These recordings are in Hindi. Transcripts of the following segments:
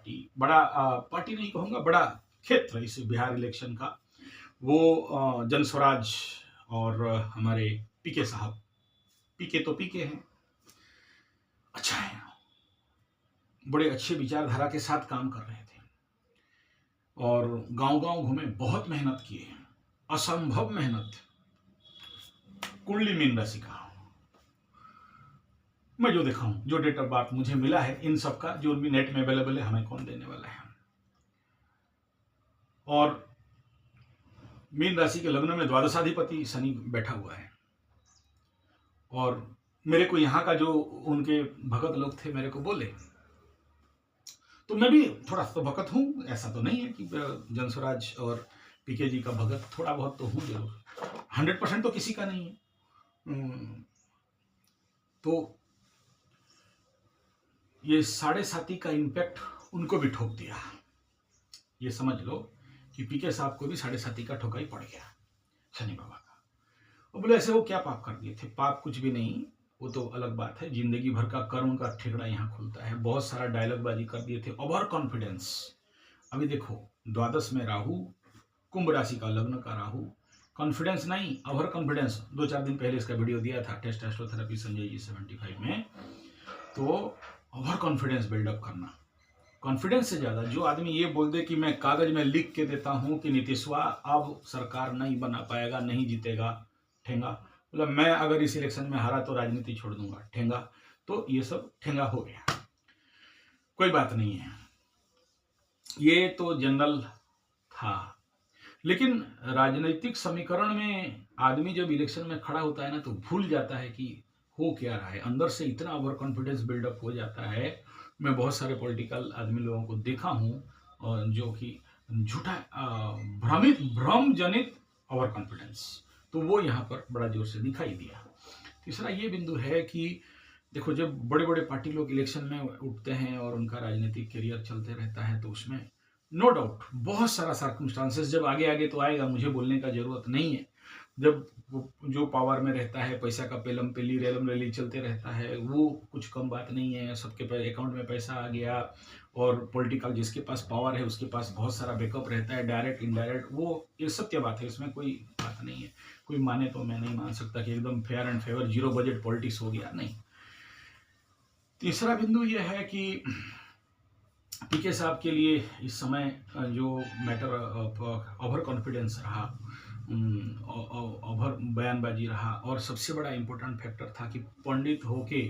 पार्टी, बड़ा पार्टी नहीं कहूँगा, बड़ा क्षेत्र इस बिहार इलेक्शन का, वो जनस्वराज और हमारे पीके साहब। पीके तो पीके हैं, अच्छा है, बड़े अच्छे विचारधारा के साथ काम कर रहे थे और गांव-गांव घूमे, बहुत मेहनत किए, असंभव मेहनत। कुंडली मीन राशि का मैं जो देखा हूं, जो डेट ऑफ बर्थ मुझे मिला है, इन सब का जो भी नेट में अवेलेबल है, हमें कौन देने वाला है। और मीन राशि के लग्न में द्वादशाधिपति शनि बैठा हुआ है और मेरे को यहाँ का जो उनके भगत लोग थे मेरे को बोले, तो मैं भी थोड़ा तो भगत हूँ, ऐसा तो नहीं है कि जनस्वराज और पीके जी का भगत, थोड़ा बहुत तो हूँ जरूर, 100% तो किसी का नहीं है। तो ये 7.5 का इम्पैक्ट उनको भी ठोक दिया। ये समझ लो कि पीके साहब को भी 7.5 का ठोका ही पड़ गया शनि बाबा का। और बोले ऐसे वो क्या पाप कर दिए थे? पाप कुछ भी नहीं, वो तो अलग बात है, जिंदगी भर का कर्म का ठेकड़ा यहाँ खुलता है। बहुत सारा डायलॉग बाजी कर दिए थे, ओवर कॉन्फिडेंस। अभी देखो, द्वादश में राहु, कुंभ राशि का लग्न का राहु, कॉन्फिडेंस नहीं, ओवर कॉन्फिडेंस। 2-4 दिन पहले इसका वीडियो दिया था, टेस्टोस्टेरोन संजय जी 75 में। तो ओवर कॉन्फिडेंस बिल्डअप करना, कॉन्फिडेंस से ज्यादा जो आदमी ये बोल दे कि मैं कागज में लिख के देता हूं कि नीतीशवा अब सरकार नहीं बना पाएगा, नहीं जीतेगा, ठेंगा, मतलब मैं अगर इस इलेक्शन में हारा तो राजनीति छोड़ दूंगा, ठेंगा। तो ये सब ठेंगा हो गया, कोई बात नहीं है, ये तो जनरल था। लेकिन राजनीतिक समीकरण में आदमी जब इलेक्शन में खड़ा होता है ना, तो भूल जाता है कि हो क्या रहा है, अंदर से इतना ओवर कॉन्फिडेंस बिल्डअप हो जाता है। मैं बहुत सारे पॉलिटिकल आदमी लोगों को देखा हूँ जो कि झूठा भ्रम जनित ओवर कॉन्फिडेंस, तो वो यहाँ पर बड़ा जोर से दिखाई दिया। तीसरा ये बिंदु है कि देखो, जब बड़े बड़े पार्टी लोग इलेक्शन में उठते हैं और उनका राजनीतिक करियर चलते रहता है, तो उसमें नो डाउट बहुत सारा सर्कमस्टांसेस जब आगे आगे तो आएगा, मुझे बोलने का जरूरत नहीं है। जब जो पावर में रहता है, पैसा का पेलम पेली रेलम रेली चलते रहता है, वो कुछ कम बात नहीं है। सबके अकाउंट में पैसा आ गया और पॉलिटिकल जिसके पास पावर है उसके पास बहुत सारा बैकअप रहता है, डायरेक्ट इनडायरेक्ट, वो ये सत्य बात है, इसमें कोई बात नहीं है। कोई माने तो मैं नहीं मान सकता कि एकदम fair and favour zero budget politics हो गया, नहीं। तीसरा बिंदु यह है कि पीके साहब के लिए इस समय जो मैटर ओवर कॉन्फिडेंस रहा, ओवर बयानबाजी रहा, और सबसे बड़ा इंपॉर्टेंट फैक्टर था कि पंडित होके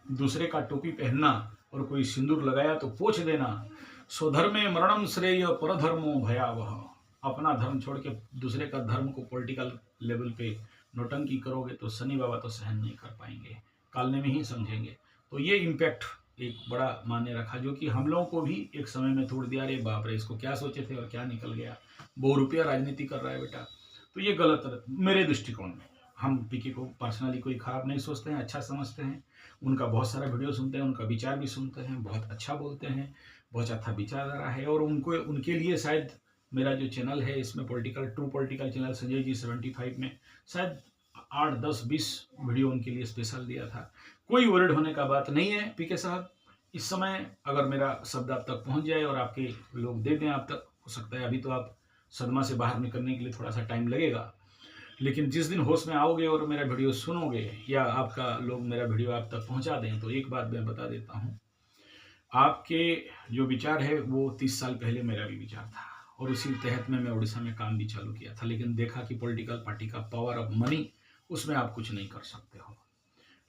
दूसरे का टोपी पहनना और कोई सिंदूर लगाया तो पोंछ देना, स्वधर्मे मरणम श्रेय परधर्मो भयावह। अपना धर्म छोड़ के दूसरे का धर्म को पॉलिटिकल लेवल पे नौटंकी करोगे तो शनि बाबा तो सहन नहीं कर पाएंगे, कालने में ही समझेंगे। तो ये इम्पैक्ट एक बड़ा मायने रखा, जो कि हम लोगों को भी एक समय में तोड़ दिया। अरे बाप रे, इसको क्या सोचे थे और क्या निकल गया, बहुरुपया राजनीति कर रहा है बेटा। तो ये गलत मेरे दृष्टिकोण में। हम पीके को पर्सनली कोई खराब नहीं सोचते हैं, अच्छा समझते हैं, उनका बहुत सारा वीडियो सुनते हैं, उनका विचार भी सुनते हैं, बहुत अच्छा बोलते हैं, बहुत अच्छा विचारधारा है। और उनको उनके लिए शायद मेरा जो चैनल है, इसमें true political channel Sanjay ji 75 में शायद 8, 10, 20 वीडियो उनके लिए स्पेशल दिया था। कोई वरिड होने का बात नहीं है पीके साहब। इस समय अगर मेरा शब्द आप तक पहुंच जाए और आपके लोग दे दें आप तक, हो सकता है अभी तो आप सदमा से बाहर निकलने के लिए थोड़ा सा टाइम लगेगा, लेकिन जिस दिन होश में आओगे और मेरा वीडियो सुनोगे या आपका लोग मेरा वीडियो आप तक पहुंचा दें, तो एक बात मैं बता देता हूं, आपके जो विचार है वो 30 साल पहले मेरा भी विचार था और उसी तहत में मैं उड़ीसा में काम भी चालू किया था। लेकिन देखा कि पॉलिटिकल पार्टी का पावर ऑफ मनी, उसमें आप कुछ नहीं कर सकते हो।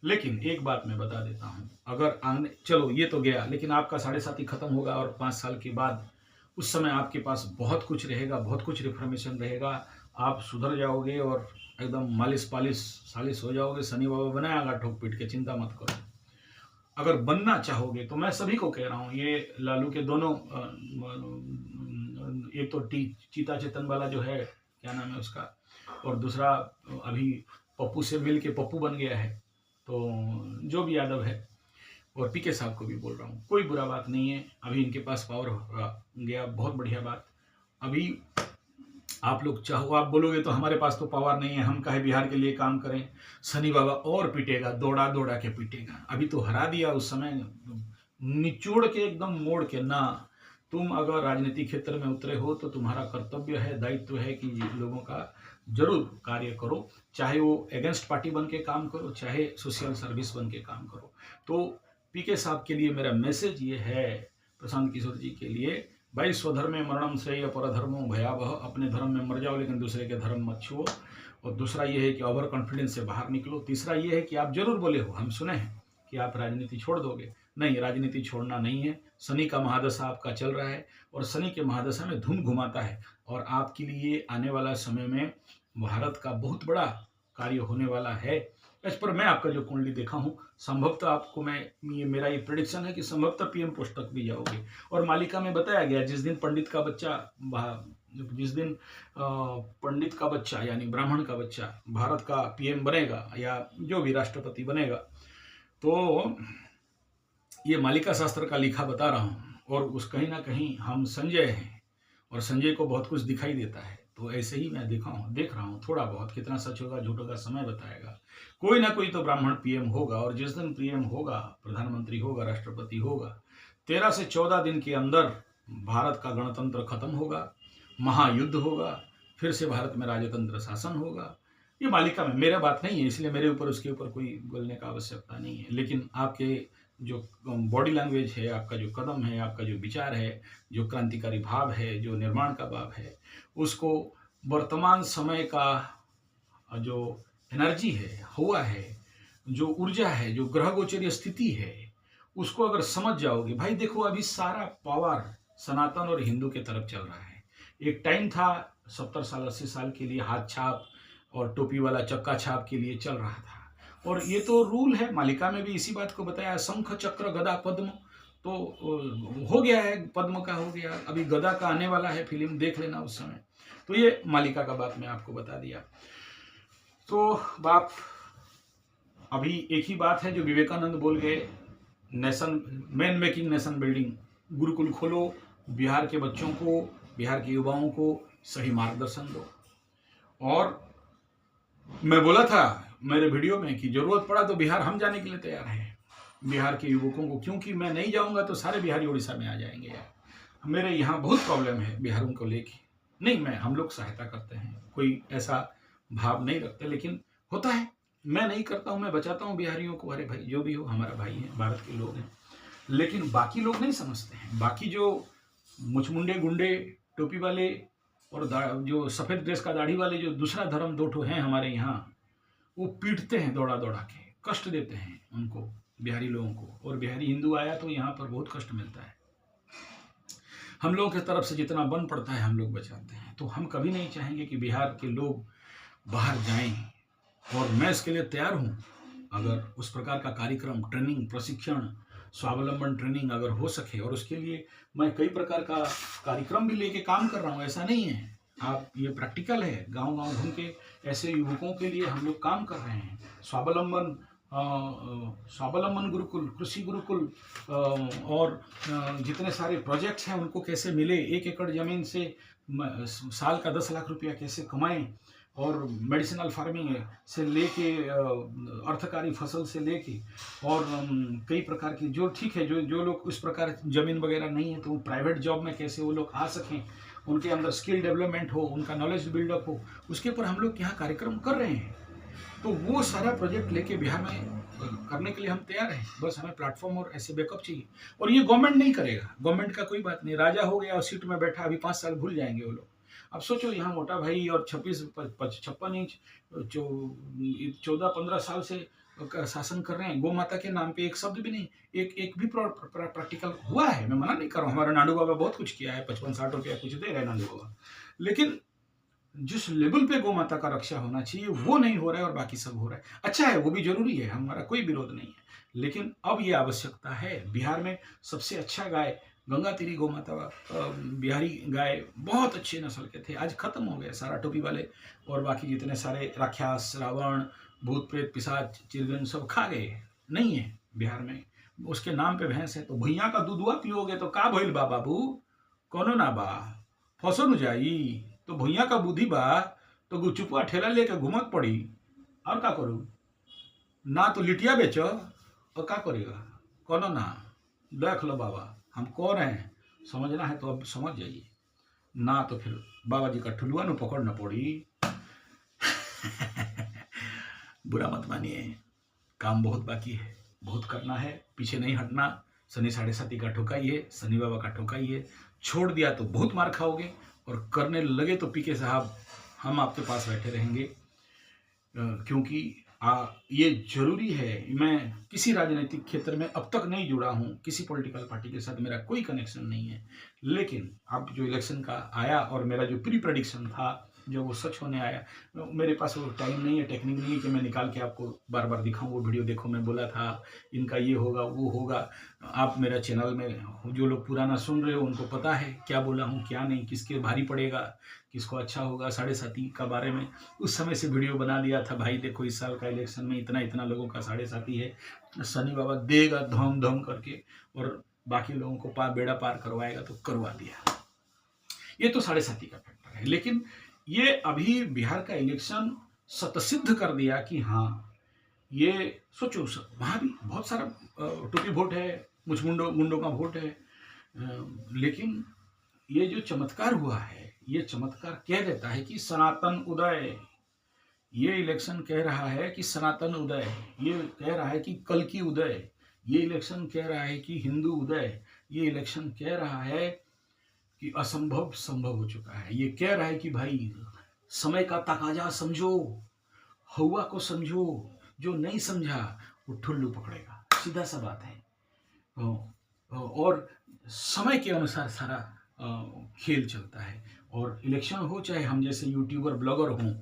लेकिन एक बात मैं बता देता हूं, अगर आने, चलो ये तो गया, लेकिन आपका 7.5 खत्म होगा और 5 साल के बाद उस समय आपके पास बहुत कुछ रहेगा, बहुत कुछ रिफॉर्मेशन रहेगा, आप सुधर जाओगे और एकदम मालिश पालिश सालिश हो जाओगे, शनि बाबा बनाएगा ठोक पीट के, चिंता मत करो। अगर बनना चाहोगे तो मैं सभी को कह रहा हूँ, ये लालू के दोनों, एक तो चीता चेतन वाला जो है, क्या नाम है उसका, और दूसरा अभी पप्पू से मिल के पप्पू बन गया है, तो जो भी यादव है, और पीके साहब को भी बोल रहा हूँ, कोई बुरा बात नहीं है, अभी इनके पास पावर गया, बहुत बढ़िया बात। अभी आप लोग चाहो, आप बोलोगे तो हमारे पास तो पावर नहीं है, हम काहे बिहार के लिए काम करें, शनि बाबा और पीटेगा, दौड़ा दौड़ा के पीटेगा। अभी तो हरा दिया, उस समय निचोड़ के एकदम मोड़ के ना, तुम अगर राजनीतिक क्षेत्र में उतरे हो तो तुम्हारा कर्तव्य है, दायित्व है कि लोगों का जरूर कार्य करो, चाहे वो अगेंस्ट पार्टी बन के काम करो, चाहे सोशल सर्विस बन के काम करो। तो पीके साहब के लिए मेरा मैसेज ये है, प्रशांत किशोर जी के लिए, भाई स्वधर्मे मरणम श्रेय परधर्मो भयावह, अपने धर्म में मर जाओ लेकिन दूसरे के धर्म मत छुओ। और दूसरा ये है कि ओवर कॉन्फिडेंस से बाहर निकलो। तीसरा ये है कि आप जरूर बोले हो, हम सुने हैं कि आप राजनीति छोड़ दोगे। नहीं, राजनीति छोड़ना नहीं है। शनि का महादशा आपका चल रहा है और शनि के महादशा में धूम घुमाता है, और आपके लिए आने वाला समय में भारत का बहुत बड़ा कार्य होने वाला है। इस पर मैं आपका जो कुंडली देखा हूँ, संभवतः आपको मेरा ये प्रेडिक्शन है कि संभवतः पीएम पोस्ट तक भी जाओगे। और मालिका में बताया गया, जिस दिन पंडित का बच्चा यानी ब्राह्मण का बच्चा भारत का पीएम बनेगा या जो भी राष्ट्रपति बनेगा, तो ये मालिका शास्त्र का लिखा बता रहा हूँ। और उस कहीं ना कहीं हम संजय हैं, और संजय को बहुत कुछ दिखाई देता है। तो ऐसे ही मैं देख रहा हूँ थोड़ा बहुत, कितना सच होगा झूठ होगा समय बताएगा। कोई ना कोई तो ब्राह्मण पीएम होगा, और जिस दिन पीएम होगा, प्रधानमंत्री होगा, राष्ट्रपति होगा, 13 से 14 दिन के अंदर भारत का गणतंत्र खत्म होगा, महायुद्ध होगा, फिर से भारत में राजतंत्र शासन होगा। ये मालिका में मेरा बात नहीं है, इसलिए मेरे ऊपर उसके ऊपर कोई बोलने का आवश्यकता नहीं है। लेकिन आपके जो बॉडी लैंग्वेज है, आपका जो कदम है, आपका जो विचार है, जो क्रांतिकारी भाव है, जो निर्माण का भाव है, उसको वर्तमान समय का जो एनर्जी है, हुआ है, जो ऊर्जा है, जो ग्रह गोचरीय स्थिति है, उसको अगर समझ जाओगे। भाई देखो, अभी सारा पावर सनातन और हिंदू के तरफ चल रहा है। एक टाइम था 70 साल 80 साल के लिए हाथ छाप और टोपी वाला चक्का छाप के लिए चल रहा था, और ये तो रूल है। मालिका में भी इसी बात को बताया, शंख चक्र गदा पद्म, तो हो गया है, पद्म का हो गया, अभी गदा का आने वाला है, फिल्म देख लेना उस समय। तो ये मालिका का बात मैं आपको बता दिया। तो बाप अभी एक ही बात है जो विवेकानंद बोल गए, nation man making nation building. Gurukul खोलो, बिहार के बच्चों को, बिहार के युवाओं को सही मार्गदर्शन दो। और मैं बोला था मेरे वीडियो में कि जरूरत पड़ा तो बिहार हम जाने के लिए तैयार हैं, बिहार के युवकों को, क्योंकि मैं नहीं जाऊंगा तो सारे बिहारी उड़ीसा में आ जाएंगे यार। मेरे यहाँ बहुत प्रॉब्लम है बिहारों को लेके। नहीं, हम लोग सहायता करते हैं, कोई ऐसा भाव नहीं रखते, लेकिन होता है, मैं नहीं करता हूँ, मैं बचाता हूँ बिहारियों को। अरे भाई, जो भी हो, हमारा भाई है, भारत के लोग हैं। लेकिन बाकी लोग नहीं समझते हैं। बाकी जो मुचमुंडे गुंडे टोपी वाले और जो सफ़ेद ड्रेस का दाढ़ी वाले, जो दूसरा धर्म दो ठो हैं हमारे यहाँ, वो पीटते हैं दौड़ा दौड़ा के, कष्ट देते हैं उनको, बिहारी लोगों को। और बिहारी हिंदू आया तो यहाँ पर बहुत कष्ट मिलता है। हम लोगों की तरफ से जितना बन पड़ता है हम लोग बचाते हैं। तो हम कभी नहीं चाहेंगे कि बिहार के लोग बाहर जाएं, और मैं इसके लिए तैयार हूँ। अगर उस प्रकार का कार्यक्रम, ट्रेनिंग, प्रशिक्षण, स्वावलंबन ट्रेनिंग अगर हो सके, और उसके लिए मैं कई प्रकार का कार्यक्रम भी लेके काम कर रहा हूँ, ऐसा नहीं है। आप, ये प्रैक्टिकल है, गांव गांव घूम के ऐसे युवकों के लिए हम लोग काम कर रहे हैं। स्वावलंबन गुरुकुल, कृषि गुरुकुल, और जितने सारे प्रोजेक्ट्स हैं उनको कैसे मिले, 1 एकड़ जमीन से साल का 10 लाख रुपया कैसे कमाएं, और मेडिसिनल फार्मिंग से लेके अर्थकारी फसल से लेके, और कई प्रकार की, जो ठीक है, जो लोग उस प्रकार ज़मीन वगैरह नहीं है तो वो प्राइवेट जॉब में कैसे वो लोग आ सकें, उनके अंदर स्किल डेवलपमेंट हो, उनका नॉलेज बिल्डअप हो, उसके ऊपर हम लोग यहाँ कार्यक्रम कर रहे हैं। तो वो सारा प्रोजेक्ट लेके बिहार में करने के लिए हम तैयार हैं। बस हमें प्लेटफॉर्म और ऐसे बैकअप चाहिए। और ये गवर्नमेंट नहीं करेगा, गवर्नमेंट का कोई बात नहीं, राजा हो गया और सीट में बैठा, अभी 5 साल भूल जाएंगे वो लोग। अब सोचो, यहाँ मोटा भाई और 56 इंच 14-15 साल से शासन कर रहे हैं, गौ माता के नाम पे एक शब्द भी नहीं, एक भी प्रैक्टिकल हुआ है। मैं मना नहीं कर रहा हूँ, हमारा नाडू बाबा बहुत कुछ किया है, 55-60 रुपया कुछ दे रहे हैं नाडू बाबा, लेकिन जिस लेवल पे गौ माता का रक्षा होना चाहिए वो नहीं हो रहा है, और बाकी सब हो रहा है। अच्छा है, वो भी जरूरी है, हमारा कोई विरोध नहीं है, लेकिन अब ये आवश्यकता है। बिहार में सबसे अच्छा गाय गंगा तेरी गौ माता, बिहारी गाय बहुत अच्छे नस्ल के थे, आज खत्म हो गए। सारा टोपी वाले और बाकी जितने सारे राक्षस, रावण, भूत प्रेत, पिशाच, चिरगन सब खा गए, नहीं है बिहार में। उसके नाम पे भैंस है, तो भैया का दूधवा पियोगे तो का भइल बा बाबू, कोनो ना बा, फसो न जाई। तो भैया का बुद्धि बा तो गुचुपा ठेला लेके घूमत पड़ी, और का करूँ ना, तो लिटिया बेचो और का करेगा, कोनो ना। देख लो बाबा, हम कह रहे हैं, समझना है तो अब समझ जाइए, ना तो फिर बाबा जी का ठुलुआ न पकड़ना पड़ी। बुरा मत मानिए, काम बहुत बाकी है, बहुत करना है, पीछे नहीं हटना। शनि 7.5 का ठोकाइए, शनि बाबा का ठोकाइए। छोड़ दिया तो बहुत मार खाओगे, और करने लगे तो पीके साहब हम आपके पास बैठे रहेंगे। क्योंकि ये जरूरी है। मैं किसी राजनीतिक क्षेत्र में अब तक नहीं जुड़ा हूँ, किसी पॉलिटिकल पार्टी के साथ मेरा कोई कनेक्शन नहीं है, लेकिन अब जो इलेक्शन का आया और मेरा जो प्री प्रेडिक्शन था, जो वो सच होने आया, मेरे पास वो टाइम नहीं है, टेक्निक नहीं है कि मैं निकाल के आपको बार बार दिखाऊं। वो वीडियो देखो, मैं बोला था इनका ये होगा वो होगा। आप मेरा चैनल में जो लोग पुराना सुन रहे हो उनको पता है क्या बोला हूँ क्या नहीं, किसके भारी पड़ेगा, किसको अच्छा होगा। 7.5 का बारे में उस समय से वीडियो बना दिया था, भाई देखो इस साल का इलेक्शन में इतना इतना लोगों का 7.5 है, शनि बाबा देगा धम धम करके, और बाकी लोगों को बेड़ा पार करवाएगा, तो करवा दिया। ये तो 7.5 का फैक्टर है। लेकिन ये अभी बिहार का इलेक्शन शतसिद्ध कर दिया कि हाँ, ये सोचो वहाँ भी बहुत सारा टोपी वोट है, मुंडों का वोट है, लेकिन ये जो चमत्कार हुआ है, ये चमत्कार कह देता है कि सनातन उदय। ये इलेक्शन कह रहा है कि सनातन उदय, ये कह रहा है कि कल की उदय, ये इलेक्शन कह रहा है कि हिंदू उदय, ये इलेक्शन कह रहा है कि असंभव संभव हो चुका है। ये कह रहा है कि भाई समय का तकाजा समझो, हवा को समझो, जो नहीं समझा वो ठुल्लू पकड़ेगा, सीधा सा बात है। और समय के अनुसार सारा खेल चलता है, और इलेक्शन हो चाहे हम जैसे यूट्यूबर ब्लॉगर हों,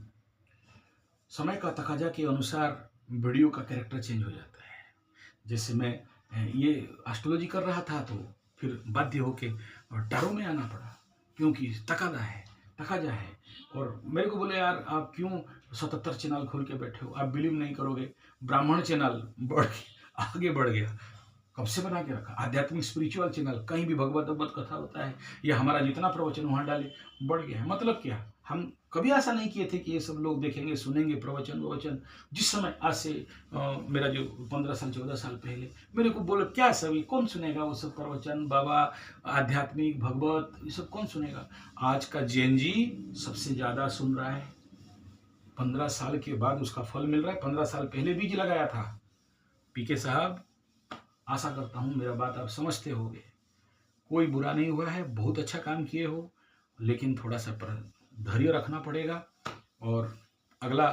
समय का तकाजा के अनुसार वीडियो का कैरेक्टर चेंज हो जाता है। जैसे मैं ये एस्ट्रोलॉजी कर रहा था, तो फिर बाध्य होके टारो में आना पड़ा, क्योंकि तकाजा है। और मेरे को बोले यार आप क्यों 77 चैनल खोल के बैठे हो, आप बिलीव नहीं करोगे, ब्राह्मण चैनल आगे बढ़ गया। कब से बना के रखा, आध्यात्मिक स्पिरिचुअल चैनल, कहीं भी भगवत कथा होता है, या हमारा जितना प्रवचन वहाँ डाले, बढ़ गया है। मतलब क्या, हम कभी आशा नहीं किए थे कि ये सब लोग देखेंगे सुनेंगे प्रवचन। जिस समय आज से मेरा जो 15 साल 14 साल पहले मेरे को बोले क्या सभी कौन सुनेगा वो सब प्रवचन, बाबा आध्यात्मिक भगवत, ये सब कौन सुनेगा। आज का जेन जी सबसे ज़्यादा सुन रहा है। 15 साल के बाद उसका फल मिल रहा है। 15 साल पहले बीज लगाया था। पीके साहब, आशा करता हूँ मेरा बात आप समझते होगे। कोई बुरा नहीं हुआ है, बहुत अच्छा काम किए हो, लेकिन थोड़ा सा धैर्य रखना पड़ेगा। और अगला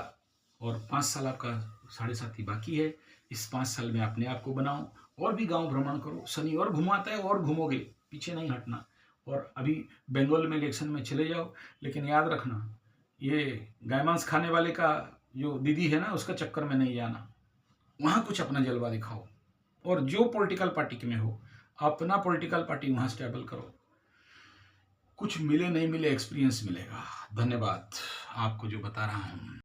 और 5 साल आपका 7.5 बाकी है। इस 5 साल में अपने आप को बनाओ, और भी गांव भ्रमण करो। शनि और घुमाता है और घूमोगे, पीछे नहीं हटना। और अभी बंगाल में इलेक्शन में चले जाओ, लेकिन याद रखना ये गाय मांस खाने वाले का जो दीदी है ना, उसका चक्कर में नहीं जाना। वहाँ कुछ अपना जलवा दिखाओ, और जो पॉलिटिकल पार्टी में हो अपना पॉलिटिकल पार्टी वहाँ स्टेबल करो। कुछ मिले नहीं मिले एक्सपीरियंस मिलेगा। धन्यवाद आपको जो बता रहा हूँ।